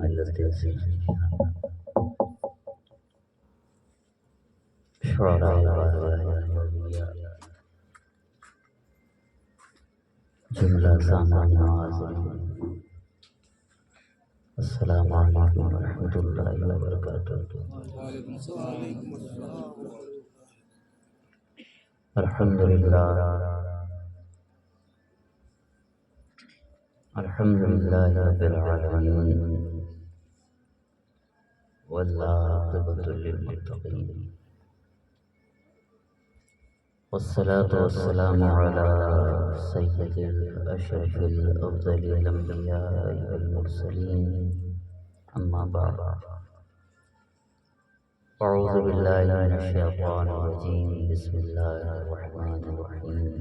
ملت شعراء جملہ سامعین ناظرین، السلام علیکم ورحمۃ اللہ وبرکاتہ۔ الحمدللہ الحمدللہ رب العالمین، والعاقبۃ للمتقین، والصلاة والسلام على سید الاشرف الافضل الانبیاء والمرسلین، اما بعد، اعوذ باللہ من الشیطان الرجیم، بسم اللہ الرحمن الرحیم،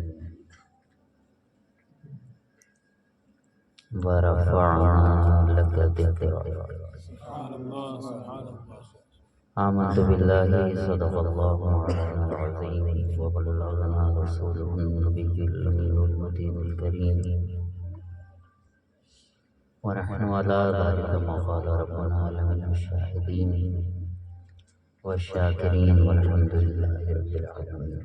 ورفعنا لك ذکرک، آمنت باللہ صدق اللہ مولانا العظیم، وبلغنا رسولہ النبی الامین المتین الکریم، ونحن علی ذلک ما قال ربنا لمن الشاہدین والشاکرین، والحمد للہ رب العالمین۔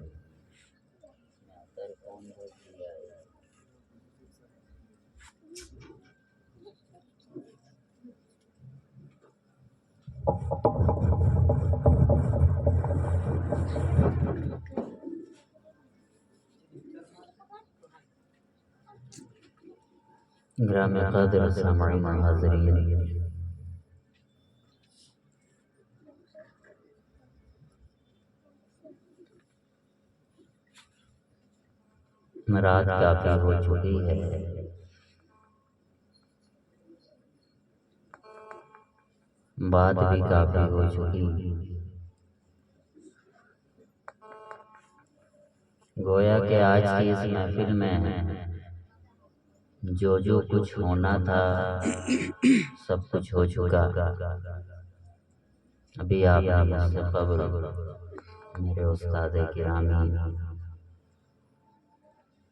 گرامی قدر سامعین حاضرین، رات کافی ہو چکی ہے، بات بھی کافی ہو چکی، گویا کہ آج کی اس محفل میں جو کچھ ہونا تھا سب کچھ ہو چکا۔ ابھی آپ نے مجھ سے قبل میرے استاد گرامی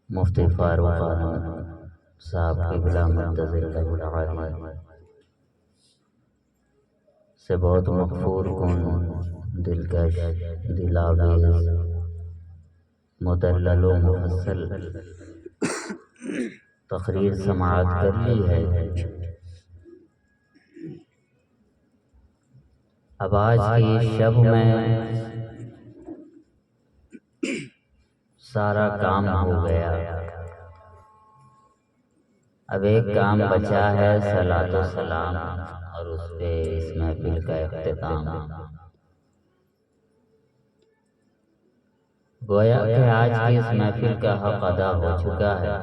مفتی فاروق عالم صاحب قبلہ منتظر العالی سے بہت مغفور کن، دلکش، دلاویز، مدلل و مفصل تقریر سماعت کر لی ہے۔ اب آج کی شب میں سارا کام ہو گیا، اب ایک کام بچا ہے، صلاۃ و سلام، اور اس پہ اس محفل کا اختتام۔ گویا کہ آج کی اس محفل کا حق ادا ہو چکا ہے۔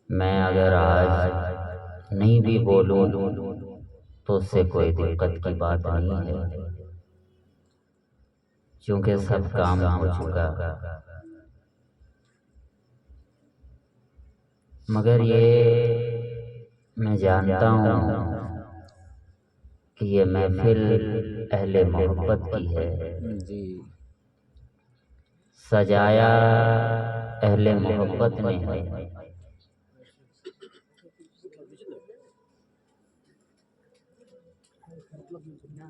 میں اگر آج نہیں بھی بولوں تو اس سے کوئی دقت کی بات نہیں ہے، چونکہ سب کام ہو چکا۔ مگر یہ میں جانتا ہوں کہ یہ محفل اہل محبت کی ہے، سجایا اہل محبت نے ہے،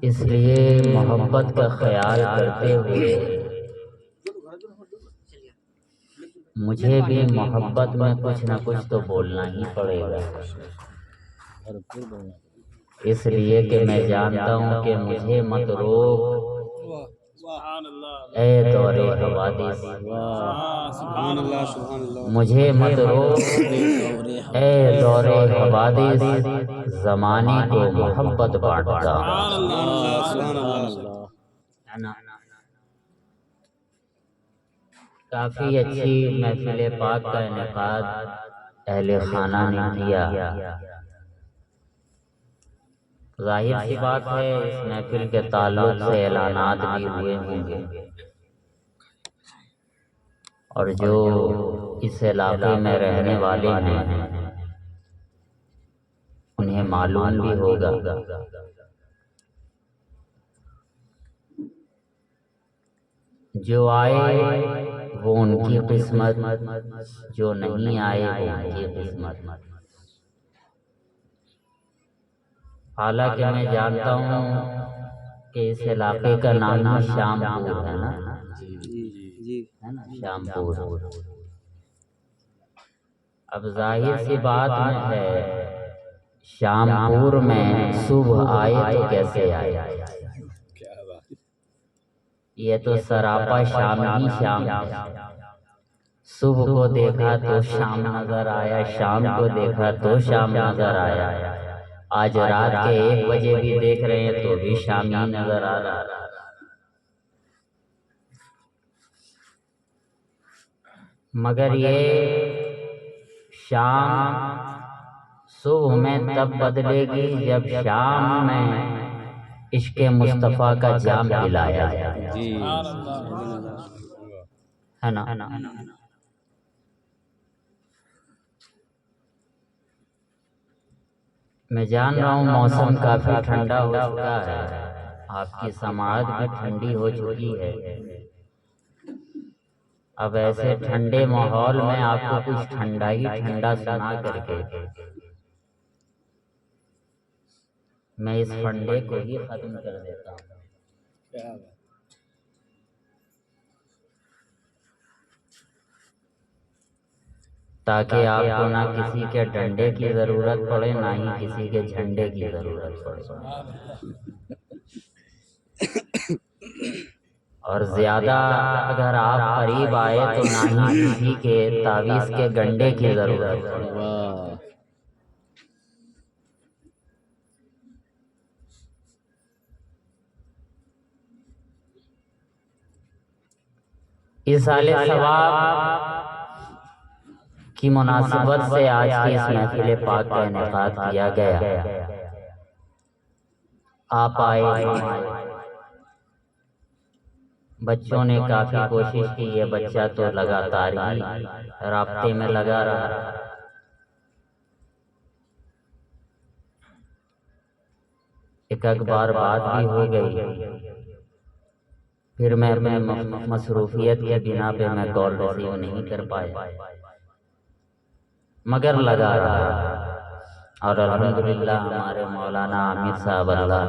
اس لیے محبت کا خیال کرتے ہوئے مجھے بھی محبت میں کچھ نہ کچھ تو بولنا ہی پڑے گا، اس لیے کہ میں جانتا ہوں کہ مجھے مت روک اے دور حوادث، مجھے مت روک اے دور حوادث، زمانے کو محبت بانٹتا۔ کافی اچھی محفل پاک کا انعقاد اہل خانہ نے کیا۔ ظاہر سی بات ہے اس محفل کے تعلق سے اعلانات بھی ہوئے ہوں گے، اور جو اس علاقے میں رہنے والے ہیں انہیں معلوم بھی ہوگا۔ جو آئے وہ ان کی قسمت، جو نہیں آئے وہ ان کی قسمت۔ حالانکہ میں جانتا ہوں کہ اس علاقے کا نام بھی شام پور ہے نا، ہے نا شام پور۔ اب ظاہر سی بات میں ہے، شام پور میں صبح آئے تو کیسے آئے؟ یہ تو سراپا شام ہی شام ہے۔ صبح کو دیکھا تو شام نظر آیا، شام کو دیکھا تو شام نظر آیا، آج رات کے 1 بجے بھی دیکھ رہے ہیں تو بھی شام ہی نظر آ رہا۔ مگر یہ شام صبح میں تب بدلے گی جب شام میں عشق مصطفیٰ کا جام پلایا جائے، ہے نا۔ میں جان رہا ہوں موسم کافی ٹھنڈا ہو چکا ہے، آپ کی سماعت بھی ٹھنڈی ہو چکی ہے۔ اب ایسے ٹھنڈے ماحول میں آپ کو کچھ ٹھنڈا ہی ٹھنڈا سنا کر کے میں اس فنڈے کو ہی ختم کر دیتا ہوں، تاکہ آپ کو نہ کسی کے ڈنڈے کی ضرورت پڑے، نہ ہی کسی کے جھنڈے کی ضرورت پڑے۔ اور زیادہ اگر آپ قریب آئے تو نہ ہی کسی کے تعویذ کے گنڈے کی ضرورت پڑے۔ ایصال ثواب کی مناسبت سے آج کی اس محفل پاک کا انعقاد کیا گیا۔ آپ آئے، ہم آئے، بچوں نے کافی کوشش کی، یہ بچہ تو لگاتار ہی رابطے میں لگا رہا۔ ایک بار بات بھی ہو گئی، پھر میں اپنے مصروفیت کی بنا پہ میں کال ریسیو نہیں کر پایا، مگر لگا رہا۔ اور الحمدللہ ہمارے مولانا عامر صاحب اللہ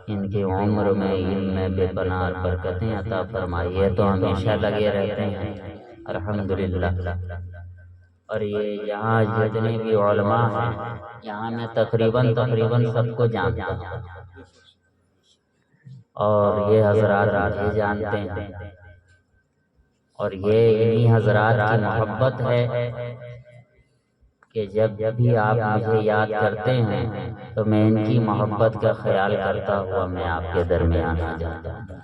ان کی عمر میں علم میں بے پناہ برکتیں عطا فرمائیے، تو ہمیشہ لگے رہتے ہیں الحمدللہ۔ اور یہ یہاں جتنے بھی علماء ہیں، یہاں میں تقریباً سب کو جانتا ہوں، اور یہ حضرات مجھے جانتے ہیں، اور یہ انہی حضرات کی محبت ہے کہ جب بھی آپ مجھے یاد کرتے ہیں تو میں ان کی محبت کا خیال کرتا ہوا میں آپ کے درمیان آ جاتا ہوں۔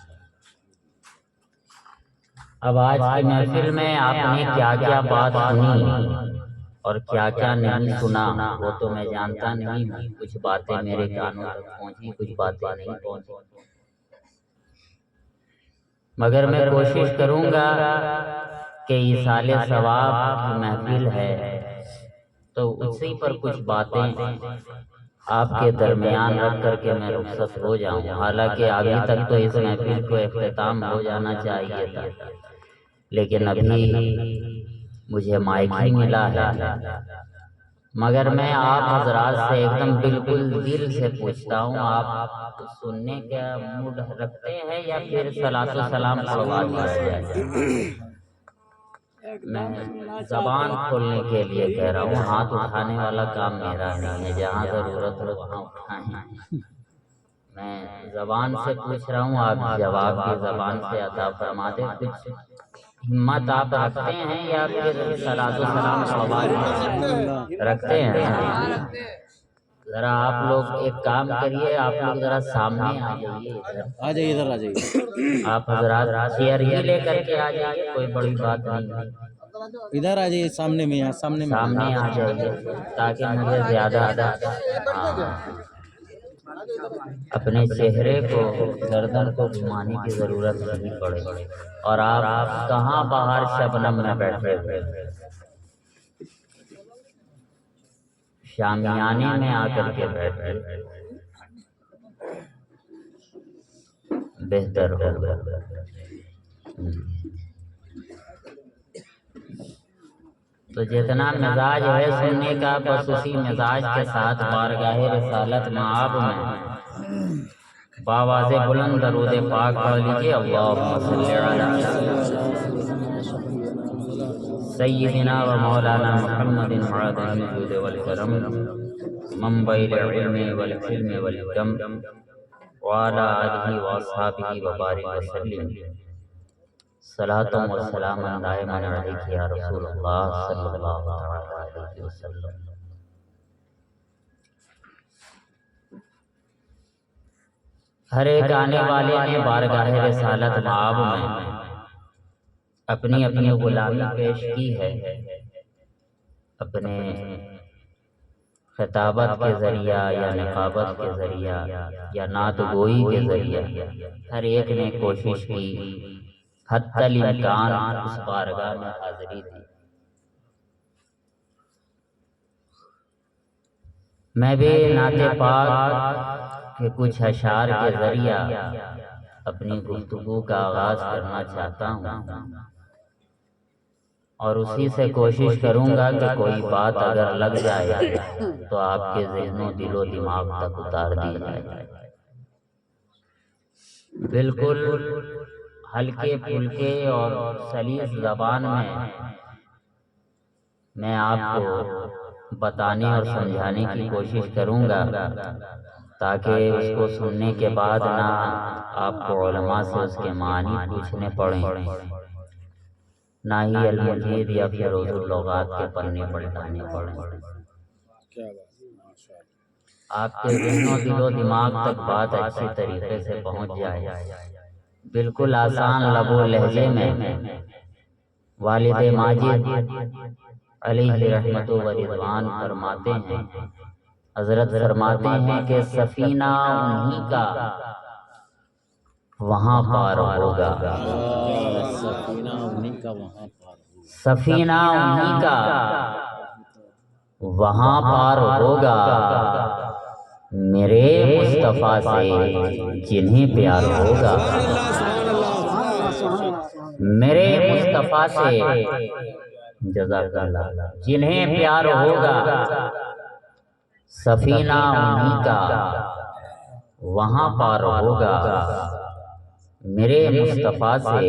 اب آج کی محفل میں آپ نے کیا کیا بات سنی اور کیا کیا نہیں سنا وہ تو میں جانتا نہیں ہوں، کچھ باتیں میرے کانوں تک پہنچی، کچھ باتیں نہیں پہنچی، مگر میں کوشش کروں گا کہ ایصال ثواب کی محفل ہے تو اسی پر کچھ باتیں آپ کے درمیان رکھ کر کے میں رخصت ہو جاؤں۔ حالانکہ ابھی تک تو اس محفل کو اختتام ہو جانا چاہیے تھا، لیکن ابھی مجھے مائک ہی ملا ہے، مگر میں آپ حضرات سے ایک دم بالکل دل سے پوچھتا ہوں، آپ سننے کا موڈ رکھتے ہیں یا پھر صلاۃ و سلام پڑھوا دیا جائے؟ میں زبان کھولنے کے لیے کہہ رہا ہوں، ہاتھ اٹھانے والا کام میرا نہیں ہے، جہاں ضرورت ہو وہاں اٹھائیں۔ میں زبان سے پوچھ رہا ہوں، آپ جواب بھی زبان سے عطا فرما دیں۔ کچھ ہمت آپ رکھتے ہیں یا پھر صلاۃ و سلام پڑھوا رکھتے ہیں؟ ذرا آپ لوگ ایک کام کریے، آپ لوگ ذرا سامنے آ جائیے، ادھر آ جائیے، آپ حضرات چیئر ہی لے کر کے آ جائیے، کوئی بڑی بات نہیں ہے، ادھر آ جائیے، سامنے میں سامنے آ جائیے تاکہ مجھے زیادہ اپنے چہرے کو گردن کو گھمانے کی ضرورت نہیں پڑے۔ اور آپ کہاں باہر شبنم میں بیٹھے ہوئے، شامیانے میں آ کر کے بیٹھے، بہتر ہوگا۔ تو جتنا مزاج ہے سننے کا بس اسی مزاج کے ساتھ بارگاہ رسالت مآب میں باواز بلند درود پاک پڑھ لیجیے۔ اللہم صلی علی سیدنا و مولانا محمد معدن الجود والکرم منبع العلم والحلم والحکم وعلی آلہ واصحابہ وبارک وسلم۔ صلاۃ و سلام دائما علیک یا رسول اللہ صلی اللہ علیہ وسلم۔ ہر ایک آنے والے نے بارگاہ رسالت مآب میں اپنی اپنی غلامی پیش کی ہے، اپنے خطابت کے ذریعہ یا نقابت کے ذریعہ یا نعت گوئی کے ذریعہ ہر ایک نے کوشش کی، حتی الامکان اس بارگاہ میں حاضری دی۔ میں بھی نعت پاک کے کچھ اشعار کے ذریعہ اپنی گفتگو کا آغاز کرنا چاہتا ہوں، اور اسی سے کوشش کروں گا کہ کوئی بات اگر لگ جائے تو آپ کے ذہن و دل و دماغ تک اتار دی جائے۔ بالکل ہلکے پھلکے اور سلیس زبان میں آپ کو بتانے اور سمجھانے کی کوشش کروں گا، تاکہ اس کو سننے کے بعد نہ آپ کو علماء سے اس کے معنی پوچھنے پڑیں، نہ ہی المجید یا فیروز اللغات کے پڑھنے پلٹانے پڑیں۔ آپ کے ذہن و دل و دماغ تک بات اچھی طریقے سے پہنچ جائے، بالکل آسان لب و لہجے میں والد ماجد علیہ رحمت و رضوان فرماتے ہیں، حضرت فرماتے ہیں کہ سفینہ انہی کا وہاں پار ہوگا، سفینہ انہی کا وہاں پار ہوگا، میرے مصطفیٰ سے جنہیں پیار ہوگا، میرے مصطفیٰ سے جزاک اللہ جنہیں پیار ہوگا، سفینہ انہی کا وہاں پار ہوگا، میرے مصطفیٰ سے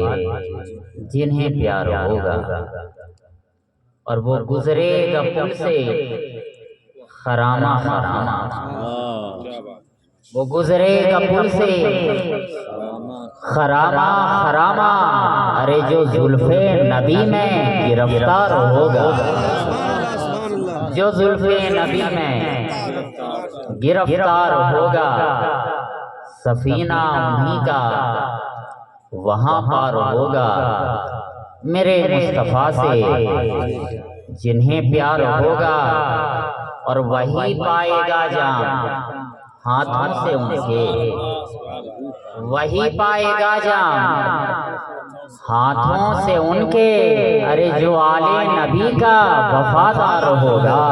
جنہیں پیار ہوگا۔ اور وہ گزرے گا پل سے خرامہ خرامہ، وہ گزرے گا پل سے خرامہ خرامہ، ارے جو زلف نبی میں گرفتار ہوگا، جو زلف نبی میں گرفتار ہوگا، سفینہ انہی کا وہاں پار ہوگا، میرے مصطفیٰ سے جنہیں پیار ہوگا، اور وہی پائے گا جام ہاتھوں سے ان کے، وہی پائے گا جام ہاتھوں سے ان کے، ارے جو آل نبی کا وفادار ہوگا۔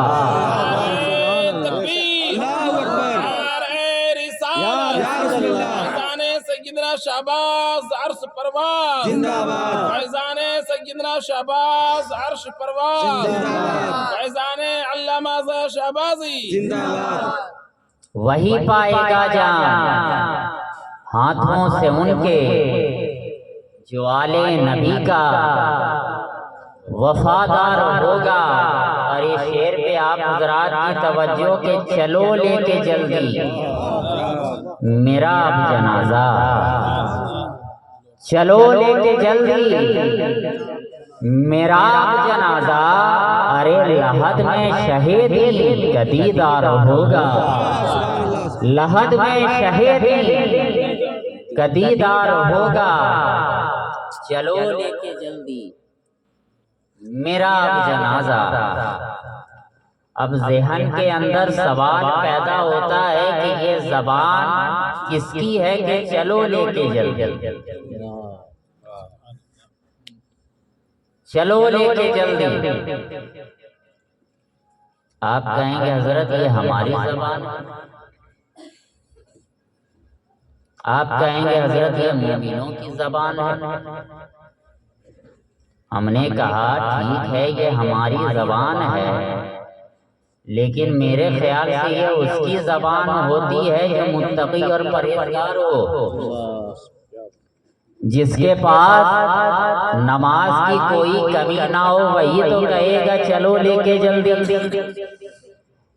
سیدنا شہباز عرش پرواز زندہ باد، فیضان سیدنا شہباز عرش پرواز زندہ باد، فیضان علامہ شہبازی زندہ باد۔ وہی پائے گا جام ہاتھوں سے ان کے، جو آل نبی کا وفادار ہوگا۔ اور یہ شعر پہ آپ حضرات کی توجہ کہ چلو لے کے جلدی میرا اب جنازہ، چلو لے کے جلدی میرا اب جنازہ، ارے لحد میں شہیدی قدیدار ہوگا، لحد میں شہیدی قدیدار ہوگا، چلو لے کے جلدی میرا اب جنازہ۔ اب ذہن کے اندر سوال پیدا ہوتا ہے کہ یہ زبان کس کی ہے کہ چلو لے کے جلدی، چلو لے کے جلدی۔ آپ کہیں گے حضرت یہ ہماری زبان ہے، آپ کہیں گے حضرت یہ مومنوں کی زبان ہے، ہم نے کہا ٹھیک ہے یہ ہماری زبان ہے، لیکن میرے خیال سے یہ اس کی زبان ہوتی ہے جو متقی اور پرہیزگار ہو، جس کے پاس نماز کی کوئی کمی نہ ہو وہی تو کہے گا چلو لے کے جلدی،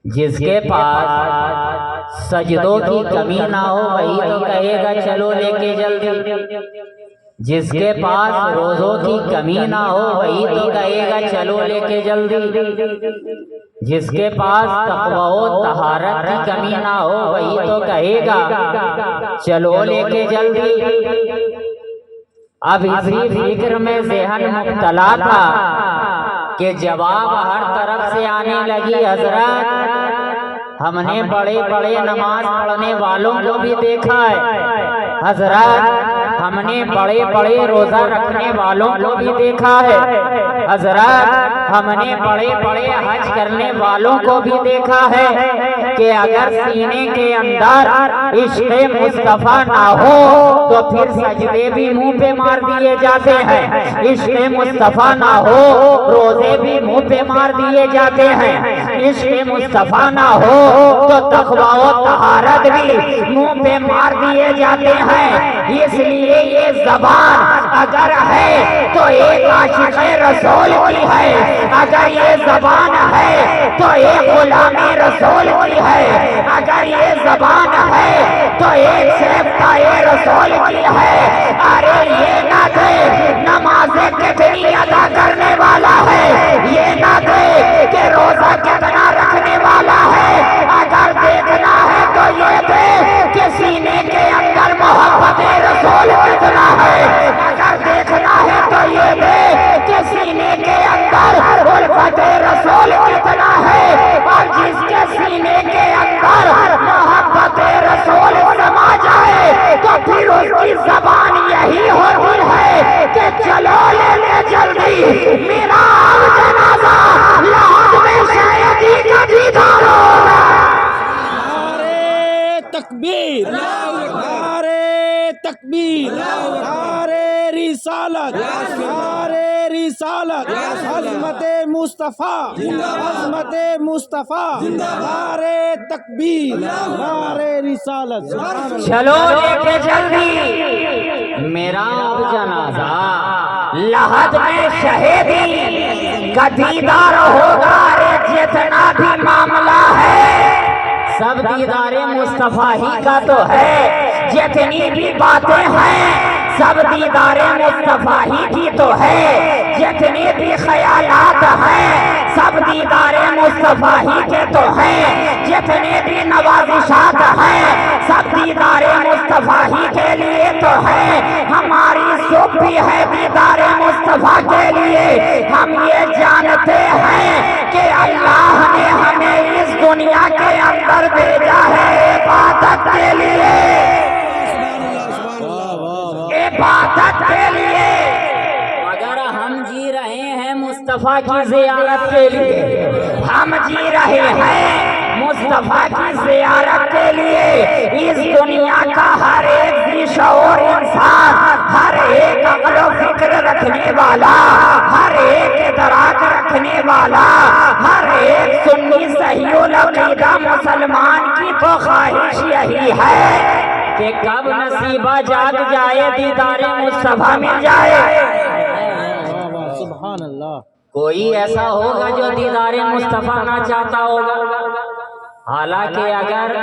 جس کے پاس سجدوں کی کمی نہ ہو وہی تو کہے گا چلو لے کے جلدی، جس کے پاس روزوں کی کمی نہ ہو وہی تو کہے گا چلو لے کے جلدی، جس کے پاس تقوی و طہارت کی کمی نہ ہو وہی تو کہے گا چلو لے کے جلدی۔ اب اسی فکر میں ذہن مبتلا تھا کہ جواب ہر طرف سے آنے لگی، حضرت ہم نے بڑے بڑے نماز پڑھنے والوں کو بھی دیکھا ہے، حضرت ہم نے بڑے بڑے روزہ رکھنے والوں کو بھی دیکھا ہے، حضرت ہم نے بڑے بڑے حج کرنے والوں کو بھی دیکھا ہے کہ اگر سینے کے اندر عشق مصطفیٰ نہ ہو تو پھر سجدے بھی منہ پہ مار دیے جاتے ہیں، عشق مصطفیٰ نہ ہو روزے بھی منہ پہ مار دیے جاتے ہیں، عشق مصطفیٰ نہ ہو تو تقوی و طہارت بھی منہ پہ مار دیے جاتے ہیں۔ اس لیے یہ زبان اگر ہے تو ایک عاشق رسول کی ہے، اگر یہ زبان ہے تو ایک غلام رسول کی ہے، اگر یہ زبان ہے تو ایک سیفتہ رسول کی ہے۔ ارے یہ نہ دے نمازیں کتنی ادا کرنے والا ہے، یہ نہ دے کہ روزہ کتنا رکھنے والا ہے، اگر دیکھنا ہے تو یہ دے کہ سینے کے اندر محبت رسول کتنا ہے، اگر دیکھنا ہے تو یہ دے کہ سینے کے اندر الفت رسول کتنا ہے، اور جس کے سینے کے اندر محبت رسول سما جائے تو پھر اس کی زبان یہی ہوتی ہے کہ چلو لے لے جلدی میرا جنازہ لحد میں شہیدی کا دیدار ہوگا۔ نعرے تکبیر، نعرے تکبیر، نعرے رسالت، نعرے رسالت، عظمت مصطفیٰ، عظمت مصطفیٰ، نعرے تکبیر، نعرے رسالت۔ چلو لے کے جلدی میرا اب جنازہ لحد میں شہیدی کا دیدار ہوگا۔ جتنا بھی معاملہ ہے سب دیدار مصطفیٰ ہی کا تو ہے، جتنی بھی باتیں ہیں سب دیدار مصطفیٰ ہی کی تو ہے، جتنے بھی خیالات ہیں سب دیدار مصطفیٰ ہی کے تو ہیں، جتنے بھی نوازشات ہیں سب دیدار مصطفیٰ ہی کے لیے تو ہیں۔ ہماری صبح بھی ہے دیدار مصطفیٰ کے لیے۔ ہم یہ جانتے ہیں کہ اللہ نے ہمیں اس دنیا کے اندر بھیجا ہے عبادت کے لیے، عبادت کے لیے۔ اگر ہم جی رہے ہیں مصطفیٰ کی زیارت کے لیے، ہم جی رہے ہیں مصطفیٰ کی زیارت کے لیے، اس دنیا کا ہر ایک شعور انسان، ہر ایک عقل و فکر رکھنے والا، ہر ایک ادراک رکھنے والا، ہر ایک سنی صحیح العقیدہ مسلمان کی تو خواہش یہی ہے کہ کب نصیبہ جاگ جائے دیدار مصطفیٰ مل جائے۔ سبحان اللہ۔ کوئی ایسا ہوگا جو دیدار مصطفیٰ نہ چاہتا ہوگا؟ حالانکہ اگر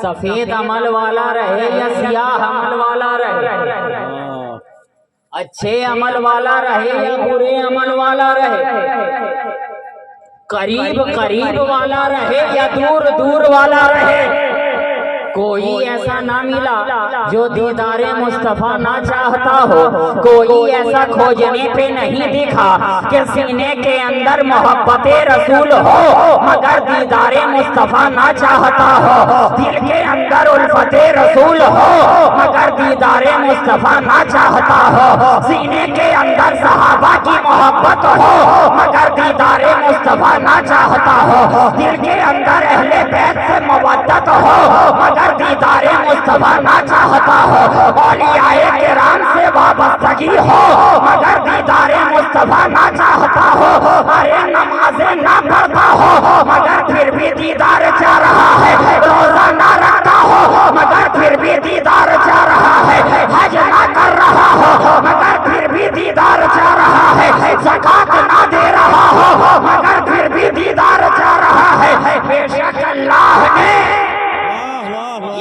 سفید عمل والا رہے یا سیاہ عمل والا رہے، اچھے عمل والا رہے یا برے عمل والا رہے، قریب قریب والا رہے یا دور دور والا رہے، کوئی ایسا نہ ملا جو دیدار مصطفیٰ نہ چاہتا ہو، کوئی ایسا کھوجنے پہ نہیں دکھا کہ سینے کے اندر محبت رسول ہو مگر دیدار مصطفیٰ نہ چاہتا ہو، دل کے اندر الفت رسول ہو مگر دیدار مصطفیٰ نہ چاہتا ہو، سینے کے اندر صحابہ کی محبت ہو مگر دیدار مصطفیٰ نہ چاہتا ہو، دل کے اندر اہل بیت سے مودت ہو مگر دیدار مصطفیٰ نہ چاہتا ہو، اولیاء کرام سے وابستگی ہو مگر دیدار مصطفیٰ نہ چاہتا ہو، ارے نمازیں نہ پڑھتا ہو مگر پھر بھی دیدار چاہ رہا ہے، روزہ نہ رکھتا ہو مگر پھر بھی دیدار چاہ رہا ہے، حج نہ کر رہا ہو مگر پھر بھی دیدار چاہ رہا ہے، زکات نہ دے رہا ہو مگر پھر بھی دیدار چاہ رہا ہے، بے شک اللہ نے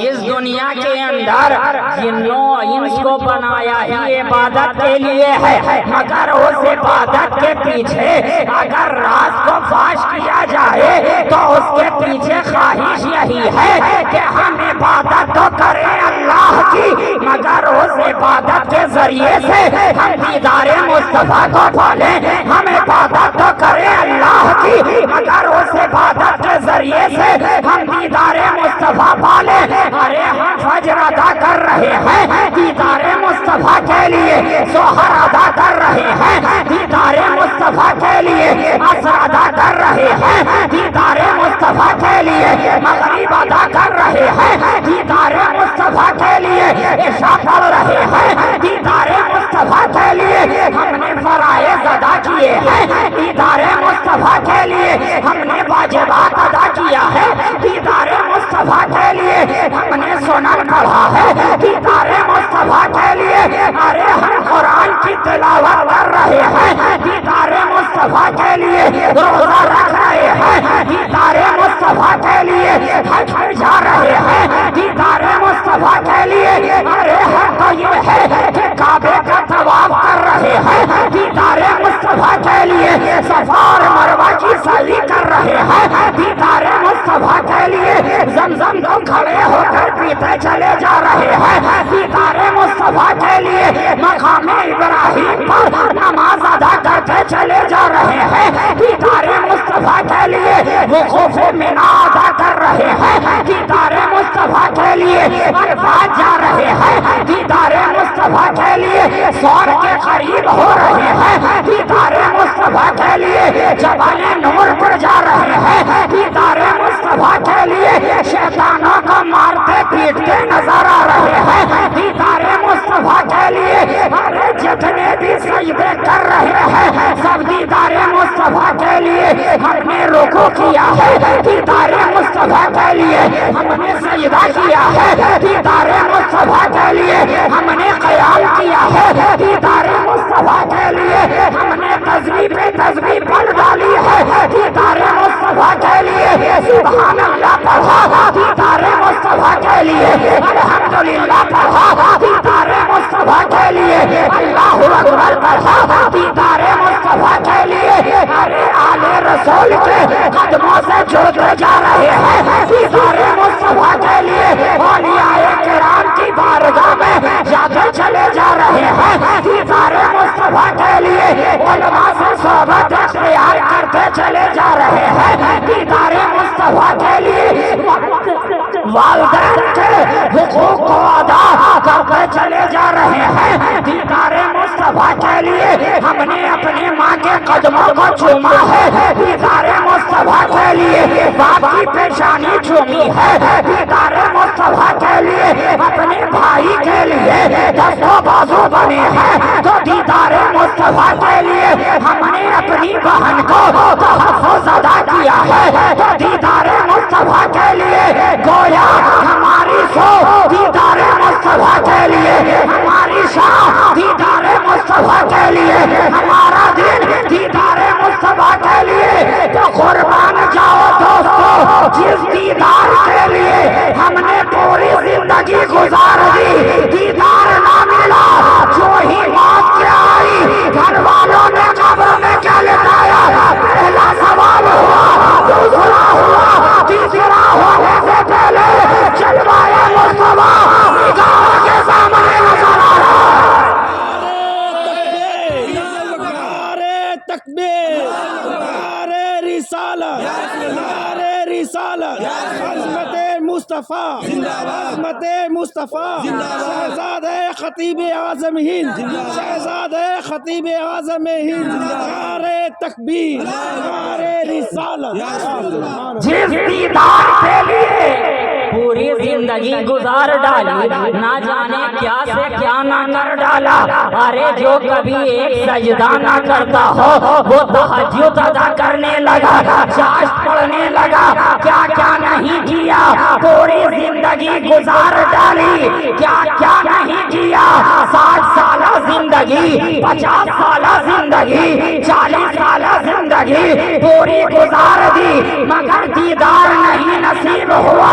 اس دنیا کے اندر جنوں انس کو بنایا ہی عبادت کے لیے ہے، مگر اس عبادت کے پیچھے اگر راز کو فاش کیا جائے تو اس کے پیچھے خواہش یہی ہے کہ ہم عبادت تو کریں اللہ کی، مگر اس عبادت کے ذریعے سے ہم دیدار مصطفیٰ کو پالیں، ہم عبادت تو کریں اللہ کی مگر اس عبادت کے ذریعے سے ہم دیدار مصطفیٰ پالیں، ارے ہم فجر ادا کر رہے ہیں دیدار مصطفیٰ کے لیے، ظہر ادا کر رہے ہیں دیدار مصطفیٰ کے لیے، عصر ادا کر رہے ہیں دیدار مصطفیٰ کے لیے، مغرب ادا کر رہے ہیں دیدار مصطفیٰ کے لیے، عشاء پڑھ رہے ہیں دیدار مصطفیٰ کے لیے، ہم نے فرائض ادا کیے ہیں دیدار مصطفیٰ کے لیے، ہم نے واجبات ادا کیا ہے دیدار مصطفیٰ کے لیے، ہم نے سنن پڑھا ہے دیدار مصطفیٰ کے لیے، ارے ہم قرآن کی تلاوت کر رہے ہیں دیدار مصطفیٰ کے لیے، روزہ رکھ رہے ہیں دیدار مصطفیٰ کے لیے، حج پر جا رہے ہیں دیدار مصطفیٰ کے لیے، ارے ہم تو یہ ہے کہ کعبے کا طواف کر رہے ہیں دیدار مصطفیٰ کے لیے، صفا اور مروہ کی سعی کر رہے ہیں دیدار مصطفیٰ کے لیے، زمزم کو کھڑے ہو کر پیتے چلے جا رہے ہیں دیدار مصطفیٰ کے لیے، مقام ابراہیم پر نماز ادا کرتے چلے جا رہے ہیں دیدار مصطفیٰ کے لیے، وقوف منا ادا کر رہے ہیں دیدار مصطفیٰ کے لیے، عرفات جا رہے ہیں دیدار مصطفیٰ کے لیے، سور کے قریب ہو رہے ہیں دیدار مصطفیٰ کے لیے، جبل نور پر جا رہے ہیں دیدار مصطفیٰ کے لیے، شیطانوں کو مارتے پیٹتے نظر آ رہے ہیں دیدار مصطفیٰ کے لیے، ارے جتنے بھی سجدے کر رہے ہیں سب دیدار مصطفیٰ کے لیے، ہم نے رکوع کیا ہے دیدار مصطفیٰ کے لیے، ہم نے سجدہ کیا ہے دیدار مصطفیٰ کے لیے، ہم نے قیام کیا ہے دیدار مصطفیٰ کے لیے، ہم نے تسبیح پہ تسبیح پڑھ ڈالی ہے دیدار مصطفیٰ کے لیے، سبحان اللہ پڑھا دیدار مصطفیٰ کے لیے، الحمدللہ پڑھا دیدار مصطفیٰ کے لیے، اللہ اکبر پڑھا دیدار مصطفیٰ کے لیے، ارے آل رسول کے قدموں سے جڑتے جا رہے ہیں دیدار مصطفیٰ کے لیے، اولیاء کرام کی بارگاہ میں جاتے چلے جا رہے ہیں دیدار مصطفیٰ کے لیے، علماء سے صحبت اختیار کرتے چلے جا رہے ہیں دیدار مصطفیٰ کے لیے، والدین کے حقوق کو ادا کرتے چلے جا رہے ہیں دیدار مصطفیٰ کے لیے، ہم نے اپنی ماں کے قدموں کو چوما ہے دیدار مصطفیٰ کے لیے، باپ کی پیشانی چومی ہے دیدار مصطفیٰ کے لیے، اپنے بھائی کے لیے دستوں بازو بنے ہیں تو دیدار مصطفیٰ کے لیے، ہم نے اپنی بہن کو تحفظ ادا کیا ہے تو دیدار مصطفیٰ کے لیے، گویا ہماری سو دیدار مصطفیٰ کے لیے، ہماری شاہ دیدار مصطفیٰ کے لیے، ہمارا دن دیدار مصطفیٰ کے لیے، تو قربان جاؤ دوستو جس دیدار کے لیے ہم نے پوری زندگی گزار دی، دیدار نہ ملا، جو ہی موت کیا آئی گھر والوں نے قبر میں کیا لٹایا، پہلا سوال ہوا، دوسرا ہوا، تیسرا ہونے سے پہلے جلوائے مصطفیٰ نگاہ کے سامنے نظر آ رہا ہے۔ نعرے تکبیر، نعرے رسالت، نعرے رسالت، عظمت مصطفیٰ، عظمت مصطفیٰ، شہزادہ خطیب اعظم ہند، شہزادہ خطیب اعظم ہند، نعرے تکبیر، نعرے رسالت۔ جس دیدار کے لیے پوری زندگی زندگی گزار ڈالی، نہ جانے کیا سے کیا نہ کر ڈالا۔ ارے جو کبھی ایک سجدہ نہ کرتا ہو وہ تہجد ادا کرنے لگا، چاشت پڑھنے لگا، کیا کیا نہیں کیا، پوری زندگی گزار ڈالی، کیا کیا نہیں کیا، 60 سالہ زندگی، 50 سالہ زندگی، 40 سالہ زندگی پوری گزار دی، مگر دیدار نہیں نصیب ہوا۔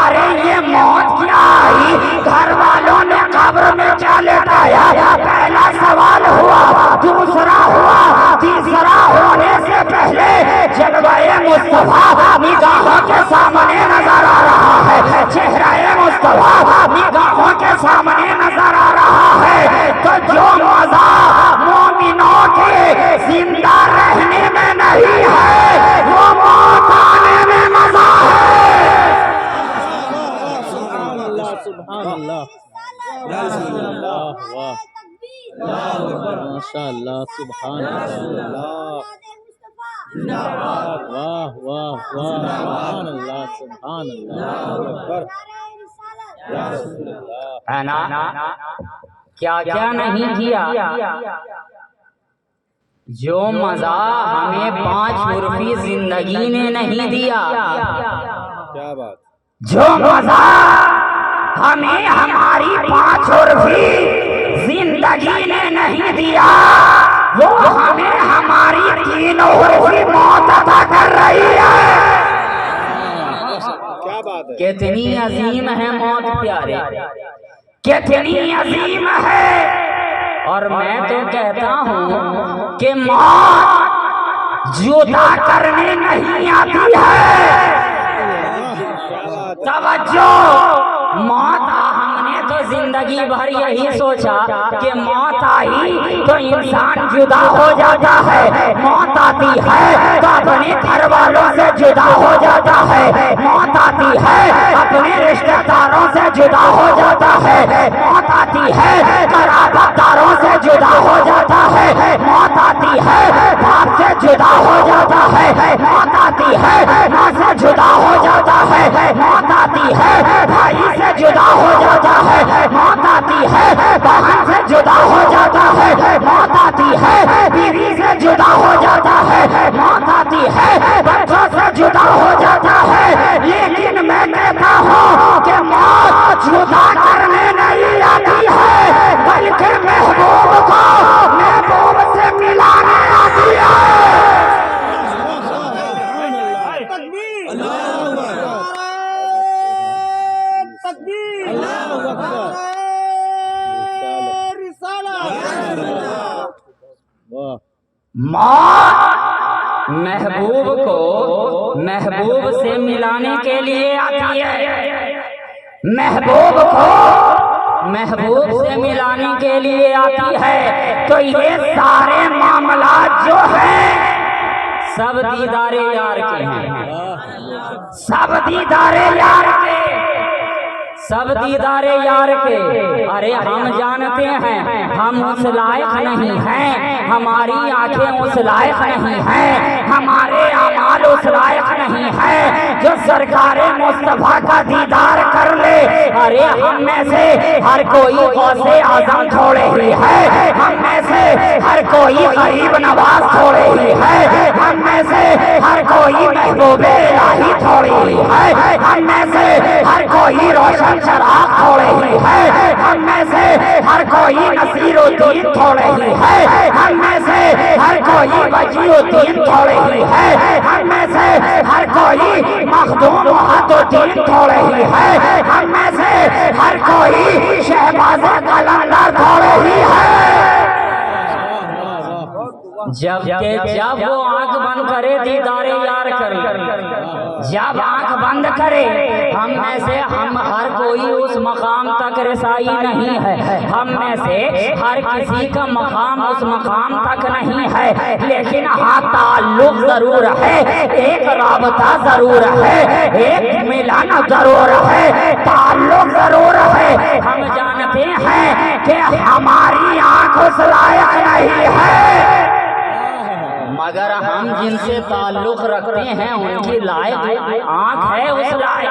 ارے یہ موت کیا آئی، گھر والوں نے قبر میں کیا لٹایا، پہلا سوال ہوا، دوسرا ہوا، تیسرا ہونے سے پہلے جلوہ مصطفیٰ نگاہوں کے سامنے نظر آ رہا ہے، چہرہ مصطفیٰ نگاہوں کے سامنے نظر آ رہا ہے، تو جو مزہ مومنوں کے زندہ رہنے میں نہیں ہے وہ موت آنے میں مزہ ہے۔ سبحان اللہ، سبحان اللہ، ماشاء اللہ، سبحان اللہ، واہ واہ واہ، سبحان اللہ، سبحان اللہ، ہے نا، کیا کیا نہیں کیا، جو مزہ ہمیں 5 عرفی زندگی نے نہیں دیا، کیا بات، جو مزہ ہمیں ہماری 5 عرفی زندگی نے نہیں دیا وہ ہمیں ہماری 3 عرفی موت عطا کر رہی ہے۔ کیا بات ہے، کتنی عظیم ہے موت پیارے، کتنی عظیم ہے، اور میں تو کہتا ہوں کہ موت جدا کرنے نہیں آتی ہے۔ توجہ، موت ہم نے تو زندگی بھر یہی سوچا کہ موت آئی تو انسان جدا ہو جاتا ہے، موت آتی ہے تو اپنے گھر والوں سے جدا ہو جاتا ہے، موت آتی ہے اپنے رشتہ داروں سے جدا ہو جاتا ہے، موت آتی ہے قرابت داروں سے جدا ہو جاتا ہے، موت آتی ہے باپ سے جدا ہو جاتا ہے، موت آتی ہے ماں سے جدا ہو جاتا ہے، موت آتی ہے بھائی سے جدا ہو جاتا ہے، موت آتی ہے بہن سے جدا ہو جاتا ہے، موت آتی ہے بیوی سے جدا ہو جاتا ہے، موت آتی ہے بچوں سے جدا ہو جاتا ہے، لیکن میں کہتا ہوں کہ موت جدا کرنے نہیں آتی ہے بلکہ محبوب کو محبوب سے ملانے آتی ہے۔ موت محبوب کو محبوب سے ملانے کے لیے آتی ہے، محبوب کو محبوب سے ملانے کے لیے آتی ہے، تو یہ سارے معاملات جو ہیں سب دیدار یار کے ہیں، سب دیدار یار کے، سب دیدار یار کے۔ ارے ہم جانتے ہیں ہم اس لائق نہیں ہیں، ہماری آنکھیں اس لائق نہیں ہیں، ہمارے اعمال اس لائق نہیں ہیں جو سرکار مصطفیٰ کا دیدار کر لے۔ ارے ہم میں سے ہر کوئی غوث اعظم تھوڑے ہی ہے، ہم میں سے ہر کوئی غریب نواز تھوڑے ہی ہے، ہم میں سے ہر کوئی محبوب الہی تھوڑی ہی ہے، ہم میں سے ہر کوئی روشن چراغ تھوڑے ہی ہے، ہم میں سے ہر کوئی نصیر الدین تھوڑے ہی ہے، ہم میں سے ہر کوئی وجیہ الدین تھوڑے ہی ہے، ہم میں سے ہر کوئی مخدوم محد الدین تھوڑے ہی ہے، ہم میں سے ہر کوئی شہباز قلندر تھوڑے ہی ہے۔ جب وہ آنکھ بند کرے دیدار یار کرے، جب آنکھ بند کرے ہم میں سے ہم ہر کوئی اس مقام تک رسائی نہیں ہے، ہم میں سے ہر کسی کا مقام اس مقام تک نہیں ہے، لیکن ہاں تعلق ضرور ہے، ایک رابطہ ضرور ہے، ایک ملن ضرور ہے، تعلق ضرور ہے۔ ہم جانتے ہیں کہ ہماری آنکھ اس لائق نہیں ہے، مگر ہم جن سے تعلق رکھتے ہیں ان کی لائق آنکھ ہے، اس لائق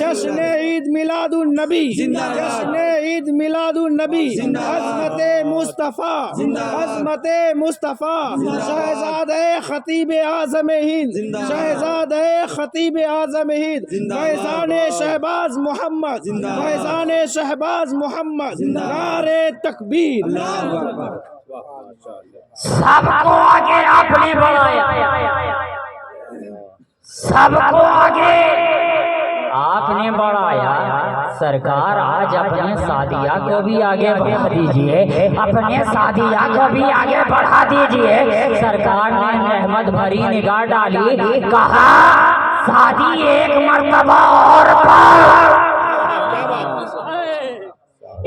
جشن عید میلاد النبی، جشن عید میلاد النبی، عظمت مصطفیٰ، عظمت مصطفیٰ، شہزادہ خطیب اعظم ہند، شہزادہ خطیب اعظم ہند، فیضان شہباز محمد، فیضان شہباز محمد، نعرہ تکبیر۔ سب کو آگے آپ نے بڑھایا، سب کو آگے آپ نے بڑھایا۔ سرکار آج اپنے سعدیہ کو بھی آگے بڑھا دیجئے، اپنے سعدیہ کو بھی آگے بڑھا دیجئے۔ سرکار نے رحمت بھری نگاہ ڈالی، کہا سعدی ایک مرتبہ اور پڑھ،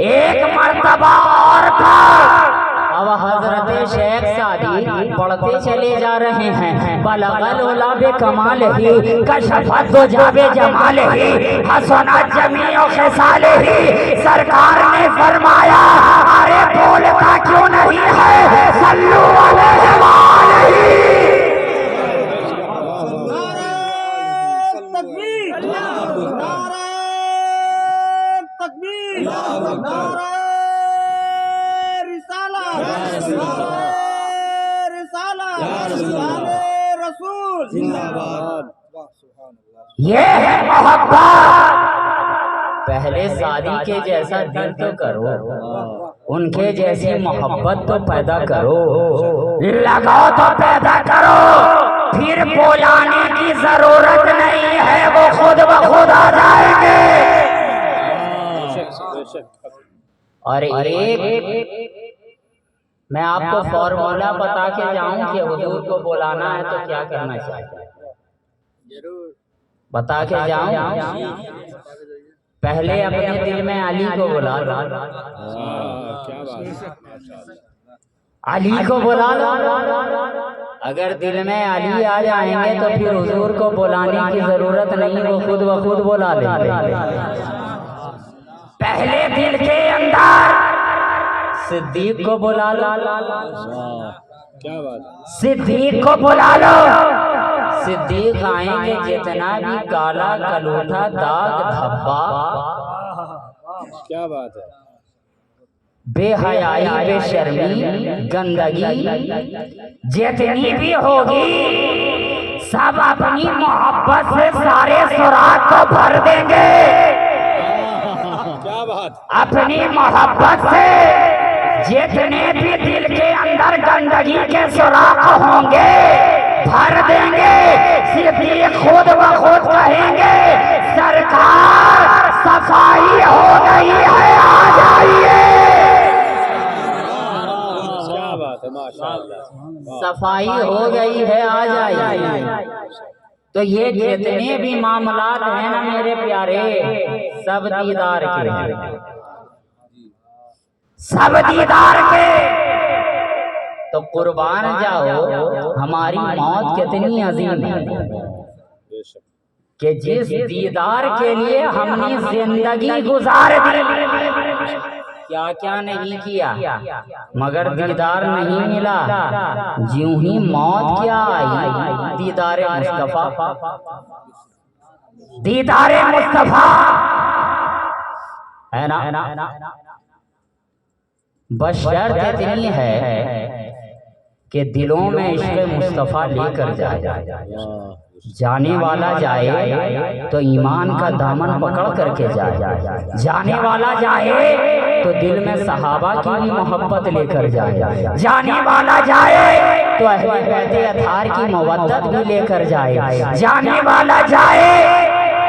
ایک مرتبہ اور پڑھ۔ اب حضرت شیخ سعدی پڑھتے چلے جا رہے ہیں، بلغ العلا بکمالہ، کشفت دجا بجمالہ، حسنت جمیع خصالہ۔ سرکار نے فرمایا ارے بولتا کیوں نہیں ہے، صلو علیہ وآلہ۔ تکبیر، نعرہ تکبیر، نعرہ یہ ہے محبت۔ پہلے سعدی کے جیسا دل تو کرو، ان کے جیسی محبت تو پیدا کرو، لگاؤ تو پیدا کرو، پھر بلانے کی ضرورت نہیں ہے، وہ خود بخود آ جائیں گے۔ اور ایک میں آپ کو فارمولا بتا کے جاؤں کہ حضور کو بلانا ہے تو کیا کرنا چاہیے، بتا کے جاؤں۔ پہلے اپنے دل میں علی کو بلا لو، علی کو بلا لو۔ اگر دل میں علی آ جائیں گے تو پھر حضور کو بلانے کی ضرورت نہیں، وہ خود بخود بلا لیں گے۔ پہلے دل کے اندر صدیق کو بلا لو، صدیق کو بلا لو۔ صدیق آئیں گے، جتنا بھی کالا کلوٹا داغ دھبا، کیا بات ہے، بے حیائی بے شرمی گندگی جتنی بھی ہوگی، سب اپنی محبت سے سارے سوراخ کو بھر دیں گے۔ کیا بات، اپنی محبت سے جتنے بھی دل کے اندر گندگی کے سوراخ ہوں گے بھر دیں گے۔ صدیق خود بخود کہیں گے سرکار صفائی ہو گئی ہے، آ جائیے۔ کیا بات ہے، ماشاءاللہ، صفائی ہو گئی ہے، آ جائیے۔ تو یہ جتنے بھی معاملات ہیں نا میرے پیارے، سب دیدار کے ہیں، سب دیدار کے۔ تو قربان جاؤ، ہماری موت کتنی عظیم ہے کہ جس دیدار کے لیے ہم نے زندگی گزار دی، کیا کیا نہیں کیا، مگر دیدار نہیں ملا۔ جیوں ہی موت کیا آئی، دیدار مصطفیٰ، دیدار مصطفیٰ ہے نا۔ بس شرط اتنی ہے کہ دلوں میں عشق مصطفیٰ لے کر جائے، جانے والا جائے تو ایمان کا دامن پکڑ کر کے جائے، جانے والا جائے تو دل میں صحابہ کی بھی محبت لے کر جائے، جانے والا جائے تو اہل بیت اطہار کی مودت بھی لے کر جائے، جانے والا جائے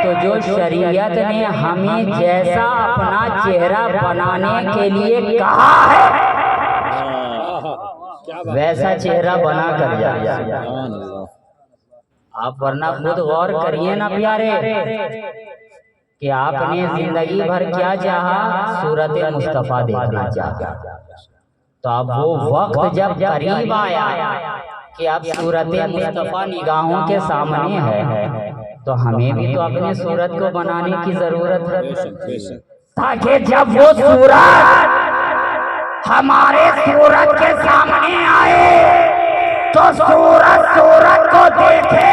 تو جو شریعت نے ہمیں جیسا اپنا چہرہ بنانے کے لیے کہا ہے ویسا چہرہ بنا کر جائے۔ آپ ورنہ خود غور کریے نا پیارے کہ آپ نے زندگی بھر کیا چاہا، صورت مصطفیٰ دیکھنا چاہا، تو اب وہ وقت جب قریب آیا کہ اب صورت مصطفیٰ نگاہوں کے سامنے ہے، تو ہمیں بھی تو اپنے صورت کو بنانے کی ضرورت ہے، تاکہ جب وہ صورت ہمارے صورت کے سامنے آئے تو صورت کو دیکھے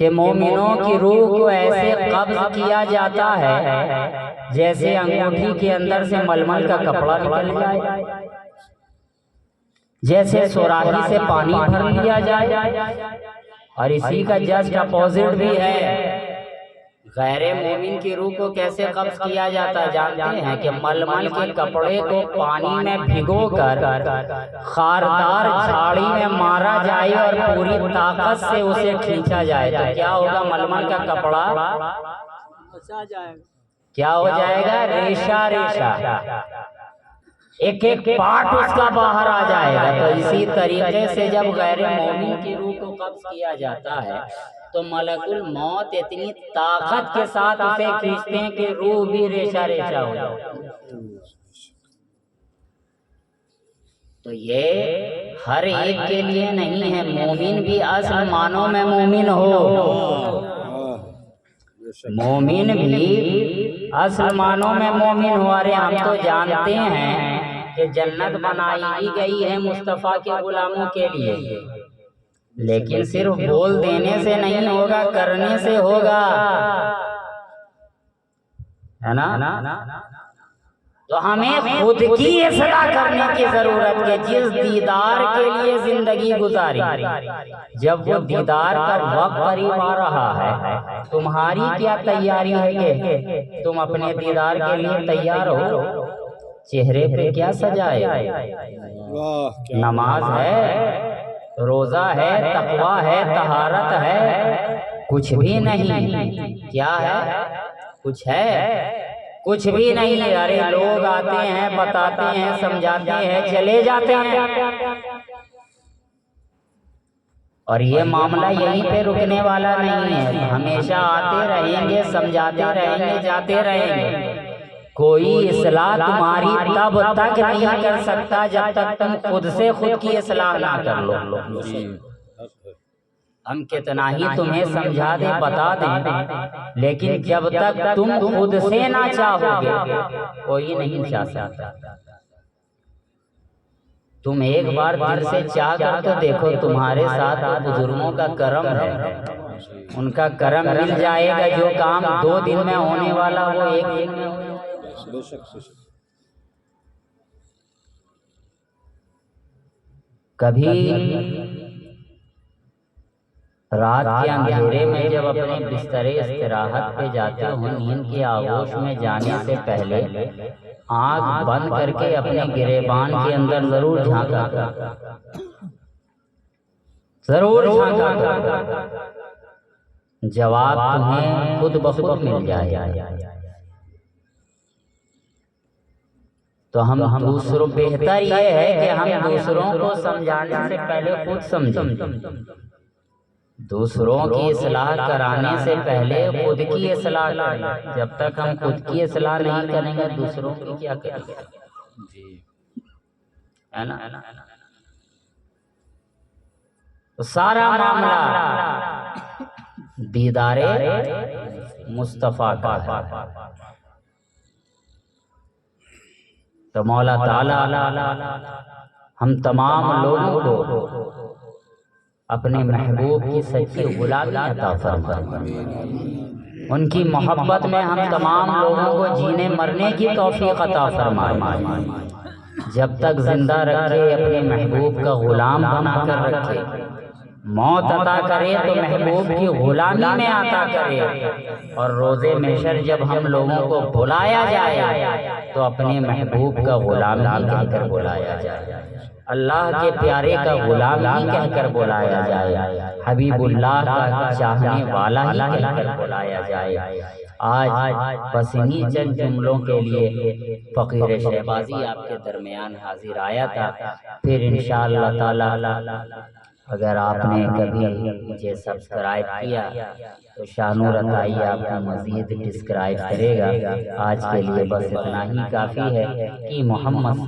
کہ مومنوں کی روح کو ایسے قبض کیا جاتا ہے جیسے انگوٹھی کے اندر سے ململ کا کپڑا نکل جائے، جیسے سوراخی سے پانی بھر لیا جائے۔ اور اسی کا جسٹ اپوزٹ بھی ہے، غیر مومن کی روح کو کیسے قبض کیا جاتا ہے جانتے ہیں؟ کہ ململ کے کپڑے کو پانی میں بھگو کر خاردار جھاڑی میں مارا جائے اور پوری طاقت سے اسے کھینچا جائے تو کیا ہوگا؟ ململ کا کپڑا کیا ہو جائے گا؟ ریشہ ریشہ، ایک ایک پارٹ اس کا باہر آ جائے گا۔ تو اسی طریقے سے جب غیر مومن کی روح کو قبض کیا جاتا ہے تو ملک الموت اتنی طاقت کے ساتھ اسے کھینچتے ہیں کہ روح بھی ریشہ ریشہ ہو جاتی ہے۔ تو یہ ہر ایک کے لیے نہیں ہے، مومن بھی اصل معنوں میں مومن ہو، مومن بھی اصل معنوں میں مومن ہو۔ ارے ہم تو جانتے ہیں کہ جنت بنائی گئی ہے مصطفیٰ کے غلاموں کے لیے، لیکن صرف بول دینے سے نہیں ہوگا، کرنے سے ہوگا، ہے نا؟ تو ہمیں خود کی اصلاح کرنے کی ضرورت ہے۔ جس دیدار کے لیے زندگی گزاری، جب وہ دیدار کا وقت قریب آ رہا ہے، تمہاری کیا تیاری ہے کہ تم اپنے دیدار کے لیے تیار ہو؟ چہرے پہ کیا سجائے؟ نماز ہے، روزہ ہے، تقویٰ ہے، طہارت ہے؟ کچھ بھی نہیں۔ کیا ہے؟ کچھ ہے؟ کچھ بھی نہیں۔ ارے لوگ آتے ہیں، بتاتے ہیں، سمجھاتے ہیں، چلے جاتے ہیں، اور یہ معاملہ یہیں پہ رکنے والا نہیں ہے، ہمیشہ آتے رہیں گے، سمجھاتے رہیں گے، جاتے رہیں گے۔ کوئی اصلاح تمہاری تب تک نہیں کر سکتا جب تک تم خود سے خود کی اصلاح نہ کر لو۔ ہم کتنا ہی تمہیں سمجھا دیں، بتا دیں، لیکن جب تک تم خود سے نہ چاہو گے کوئی نہیں چاہ سکتا۔ تم ایک بار دل سے چاہ کر تو دیکھو، تمہارے ساتھ بزرگوں کا کرم ہے، ان کا کرم مل جائے گا۔ جو کام 2 دن میں ہونے والا وہ 1 دن میں ہو۔ کبھی رات کے اندھیرے میں جب اپنے بستر استراحت پہ جاتے ہو، نیند کے آغوش میں جانے سے پہلے آنکھ بند کر کے اپنے گریبان کے اندر ضرور جھانکا کر، ضرور جھانکا کر، جواب تمہیں خود بخود مل جائے گا۔ تو ہم دوسروں، بہتر یہ ہے کہ ہم دوسروں کو سمجھانے سے پہلے خود سمجھیں، دوسروں کی اصلاح کرانے سے پہلے خود کی اصلاح کریں۔ جب تک ہم خود کی اصلاح نہیں کریں گے دوسروں کی کیا کریں گے؟ ہے نا؟ تو سارا معاملہ دیدار مصطفیٰ کا ہے۔ تو مولا تعالی ہم تمام لوگوں کو اپنے محبوب کی سچی غلامی عطا فرمائے، ان کی محبت میں ہم تمام لوگوں کو جینے مرنے کی توفیق عطا فرمائے، جب تک زندہ رکھے اپنے محبوب کا غلام بنا کر رکھے، موت عطا کرے تو محبوب کی غلامی میں عطا کرے، اور روز محشر جب ہم لوگوں کو بلایا جائے تو اپنے محبوب کا غلام ہی کہہ کر بلایا جائے، اللہ کے پیارے کا غلام ہی کہہ کر بلایا جائے، حبیب اللہ کا چاہنے والا ہی کہہ کر بلایا جائے۔ آج بس انہی چند جملوں کے لیے فقیر شہبازی آپ کے درمیان حاضر آیا تھا، پھر انشاءاللہ تعالی اگر آپ نے کبھی مجھے سبسکرائب کیا تو شانور عطائی آپ کو مزید ڈسکرائب کرے گا۔ آج کے لیے بس اتنا ہی کافی ہے کہ محمد